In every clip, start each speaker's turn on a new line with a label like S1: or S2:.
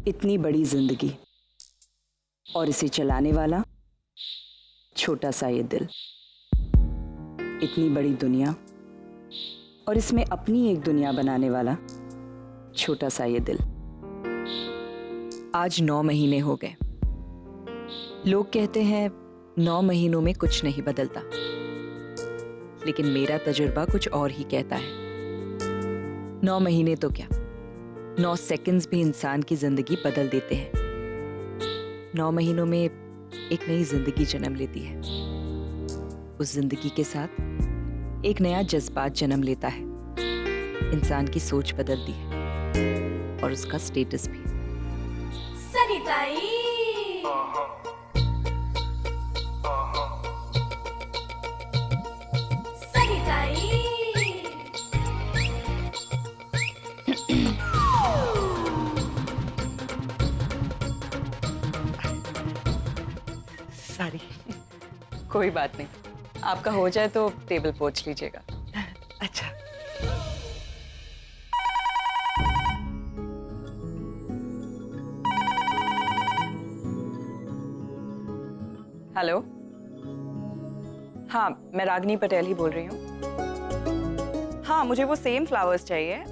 S1: इतनी बड़ी जिंदगी और इसे चलाने वाला छोटा सा ये दिल। इतनी बड़ी दुनिया और इसमें अपनी एक दुनिया बनाने वाला छोटा सा ये दिल।
S2: आज 9 महीने हो गए। लोग कहते हैं 9 महीनों में कुछ नहीं बदलता, लेकिन मेरा तजुर्बा कुछ और ही कहता है। 9 महीने तो क्या, 9 सेकंड्स भी इंसान की जिंदगी बदल देते हैं। 9 महीनों में एक नई जिंदगी जन्म लेती है। उस जिंदगी के साथ एक नया जज्बात जन्म लेता है। इंसान की सोच बदलती है और उसका स्टेटस भी।
S3: सरिताई
S4: सॉरी।
S2: कोई बात नहीं, आपका हो जाए तो टेबल पोंछ लीजिएगा।
S4: अच्छा।
S2: हेलो, हाँ मैं रागिनी पटेल ही बोल रही हूँ। हाँ मुझे वो सेम फ्लावर्स चाहिए।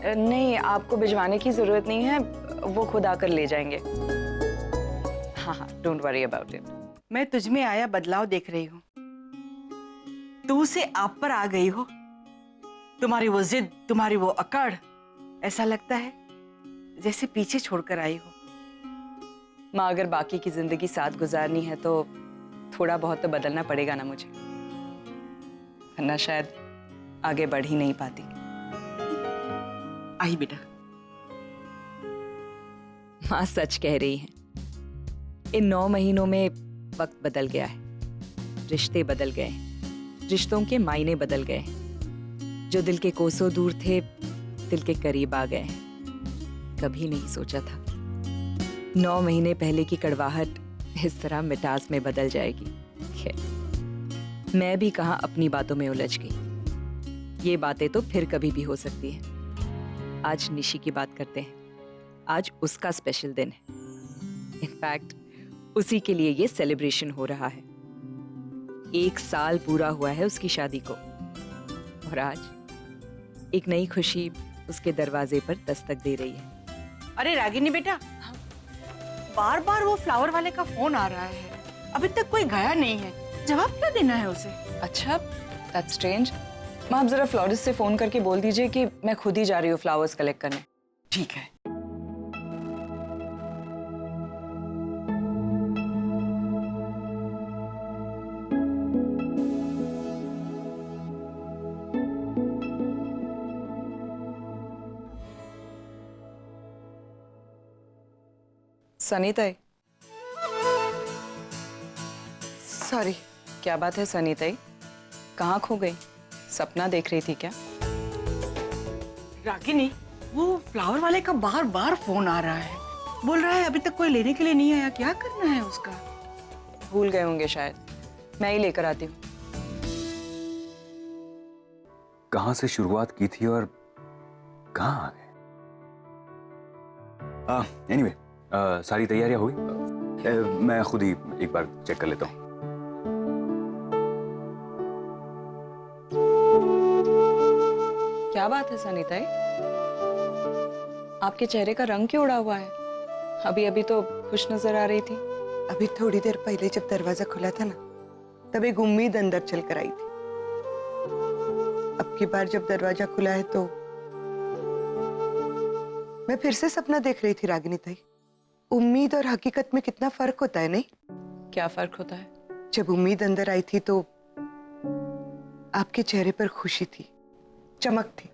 S2: नहीं, आपको भिजवाने की जरूरत नहीं है, वो खुद आकर ले जाएंगे। हाँ हाँ, डोंट वरी अबाउट इट।
S4: मैं तुझ में आया बदलाव देख रही हूँ। तू से आप पर आ गई हो। तुम्हारी वो जिद, तुम्हारी वो अकड़, ऐसा लगता है जैसे पीछे छोड़कर आई हो।
S2: माँ, अगर बाकी की जिंदगी साथ गुजारनी है तो थोड़ा बहुत तो बदलना पड़ेगा ना मुझे, वरना शायद आगे बढ़ ही नहीं पाती।
S4: आई बेटा।
S2: माँ सच कह रही हैं। इन 9 महीनों में वक्त बदल गया है, रिश्ते बदल गए हैं, रिश्तों के मायने बदल गए हैं। जो दिल के कोसों दूर थे, दिल के करीब आ गए हैं। कभी नहीं सोचा था 9 महीने पहले की कड़वाहट इस तरह मिठास में बदल जाएगी। खैर, मैं भी कहाँ अपनी बातों में उलझ गई। ये बातें तो फिर कभी भी हो सकती हैं। आज निशी की बात करते हैं। आज उसका स्पेशल दिन है। इनफैक्ट उसी के लिए ये सेलिब्रेशन हो रहा है। 1 साल पूरा हुआ है उसकी शादी को, और आज एक नई खुशी उसके दरवाजे पर दस्तक दे रही है।
S4: अरे रागिनी बेटा, बार बार वो फ्लावर वाले का फोन आ रहा है, अभी तक कोई गया नहीं है। जवाब क्या देना है उसे?
S2: अच्छा, दैट्स स्ट्रेंज। माँ, आप जरा फ्लोरिस्ट से फोन करके बोल दीजिए कि मैं खुद ही जा रही हूँ फ्लावर्स कलेक्ट करने।
S4: ठीक है।
S2: सनीताई,
S4: सॉरी।
S2: क्या बात है सनीताई, कहाँ खो गई? सपना देख रही थी क्या?
S4: रागिनी, वो फ्लावर वाले का बार बार फोन आ रहा है। बोल रहा है अभी तक कोई लेने के लिए नहीं आया। क्या करना है उसका?
S2: भूल गए होंगे शायद, मैं ही लेकर आती हूँ।
S5: कहाँ से शुरुआत की थी और कहाँ आ गए? एनीवे, सारी तैयारियां हुई? मैं खुद ही एक बार चेक कर लेता हूँ।
S2: क्या बात है सनीताई, आपके चेहरे का रंग क्यों उड़ा हुआ है? अभी अभी तो खुश नजर आ रही थी।
S4: अभी थोड़ी देर पहले जब दरवाजा खुला था ना, तब एक उम्मीद अंदर चल कर आई थी। अब की बार जब दरवाजा खुला है तो मैं फिर से सपना देख रही थी। रागिनी ताई, उम्मीद और हकीकत में कितना फर्क होता है, नहीं?
S2: क्या फर्क होता है?
S4: जब उम्मीद अंदर आई थी तो आपके चेहरे पर खुशी थी, चमक थी,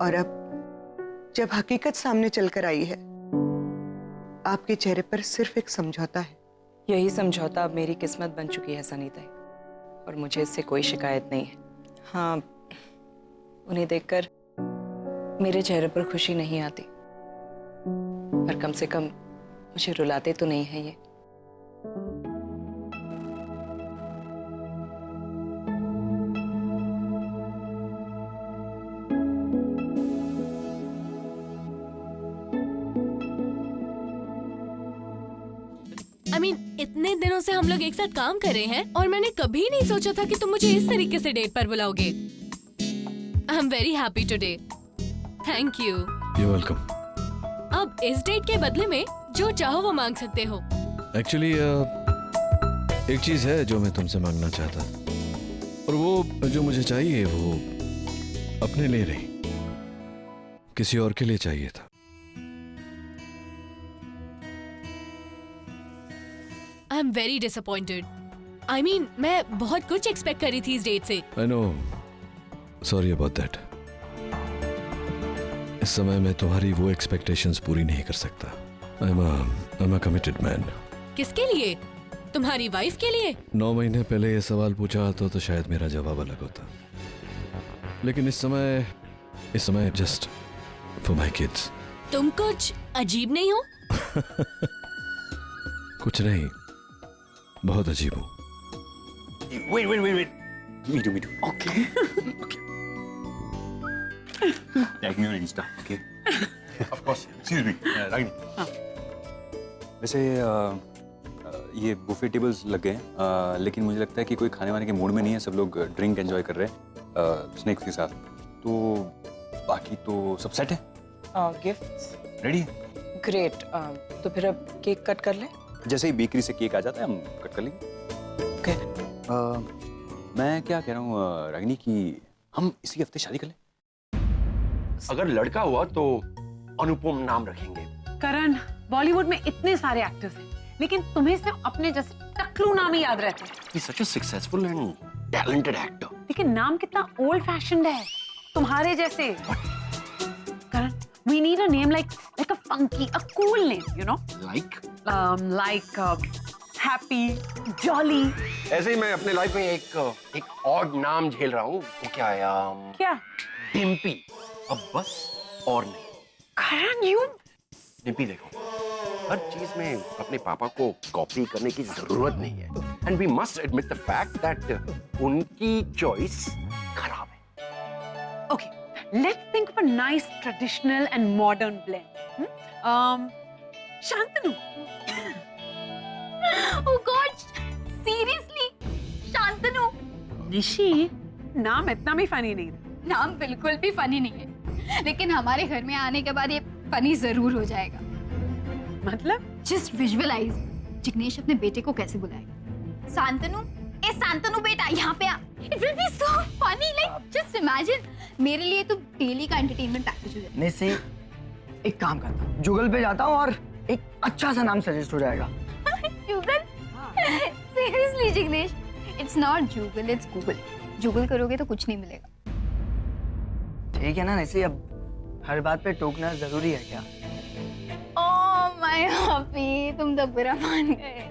S4: और अब जब हकीकत सामने चलकर आई है, आपके चेहरे पर सिर्फ एक समझौता है।
S2: यही समझौता अब मेरी किस्मत बन चुकी है सनीताई, और मुझे इससे कोई शिकायत नहीं है। हाँ, उन्हें देखकर मेरे चेहरे पर खुशी नहीं आती, पर कम से कम मुझे रुलाते तो नहीं है ये।
S3: इतने दिनों से हम लोग एक साथ काम कर रहे हैं और मैंने कभी नहीं सोचा था कि तुम मुझे इस तरीके से डेट पर बुलाओगे। I am very happy today. Thank you.
S6: You're welcome.
S3: अब इस डेट के बदले में जो चाहो वो मांग सकते हो।
S6: Actually, एक चीज है जो मैं तुमसे मांगना चाहता, और वो जो मुझे चाहिए वो अपने लिए नहीं, किसी और के लिए चाहिए था।
S3: आई am very disappointed. I mean, मैं बहुत कुछ एक्सपेक्ट करी थी इस डेट से।
S6: I know. Sorry about that. इस समय मैं तुम्हारी वो एक्सपेक्टेशंस पूरी नहीं कर सकता। I'm a committed man.
S3: किसके लिए? तुम्हारी वाइफ के लिए?
S6: 9 महीने पहले ये सवाल पूछा होता तो शायद मेरा जवाब अलग होता, लेकिन इस समय just for my kids.
S3: तुम कुछ अजीब नहीं हो?
S6: कुछ नहीं, बहुत अजीब हूँ।
S5: Wait. Me too. Okay. Tag me on Insta, okay? Of course. Excuse me, Ragini. वैसे ये बुफे टेबल्स लग गए हैं, लेकिन मुझे लगता है कि कोई खाने वाने के मूड में नहीं है। सब लोग ड्रिंक एंजॉय कर रहे हैं स्नैक्स के साथ। तो बाकी तो सब सेट है,
S1: गिफ्ट्स
S5: रेडी है।
S1: ग्रेट। तो फिर अब केक कट कर ले।
S5: जैसे ही बेकरी से केक आ जाता है हम कट कर लेंगे।
S1: ओके।
S5: मैं क्या कह रहा हूँ रागिनी कि हम इसी हफ्ते शादी कर लें।
S7: अगर लड़का हुआ तो अनुपम नाम रखेंगे।
S8: करण, बॉलीवुड में इतने सारे एक्टर्स हैं, लेकिन तुम्हें सिर्फ अपने जैसे टकलू नाम ही याद रहते हैं।
S7: He's such a successful and talented actor.
S8: लेकिन नाम कितना ओल्ड फैशन्ड है, तुम्हारे जैसे। करण, we need a name like a funky, a cool name, you know?
S7: Like?
S8: Happy, jolly.
S7: ऐसे ही मैं अपने लाइफ में एक ऑड नाम झेल रहा हूँ। वो क्या है?
S8: क्या?
S7: डिम्पी। अब बस और नहीं।
S8: करण, you?
S7: डिम्पी देखो, हर चीज में अपने पापा को कॉपी करने की जरूरत नहीं है। And we must admit the fact that उनकी चॉइस खराब है।
S8: Okay, let's think of a nice traditional and modern blend. Shantanu.
S3: Oh God, seriously, Shantanu.
S8: Nishi, नाम इतना भी फनी नहीं था।
S9: नाम बिल्कुल भी फनी नहीं है, लेकिन हमारे घर में आने के बाद ये फनी जरूर हो जाएगा।
S8: मतलब?
S9: जस्ट विजुअलाइज जिग्नेश अपने बेटे को कैसे बुलाएगा। शांतनु, ए शांतनु बेटा, यहाँ पे आ। It will be so funny, like just imagine. मेरे लिए तो डेली का एंटरटेनमेंट पैकेज हो जाएगा।
S10: निशी, एक काम करता हूँ, गूगल पे जाता हूँ और एक अच्छा सा नाम सजेस्ट हो जाएगा।
S9: Jugal? Seriously Jignesh, it's not Jugal, it's Google. Jugal करोगे तो कुछ नहीं मिलेगा।
S10: ठीक है ना निशी, अब हर बात पे टोकना जरूरी है क्या?
S9: ओह माय हॉबी, तुम तो बुरा मान गए।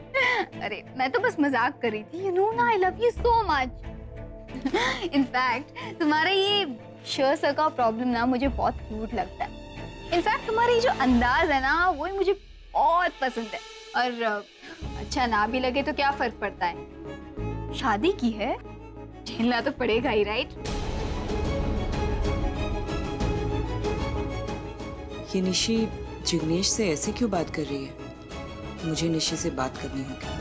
S9: अरे मैं तो बस मजाक कर रही थी। यू नो ना, I love you so much. In fact तुम्हारा ये शर्ट का प्रॉब्लम ना मुझे बहुत क्यूट लगता है। इनफैक्ट तुम्हारा ये जो अंदाज है ना, वो ही मुझे बहुत पसंद है। और अच्छा ना भी लगे तो क्या फर्क पड़ता है, शादी की है, झेलना तो पड़ेगा ही, राइट?
S1: ये निशी जिग्नेश से ऐसे क्यों बात कर रही है? मुझे निशी से बात करनी होगी।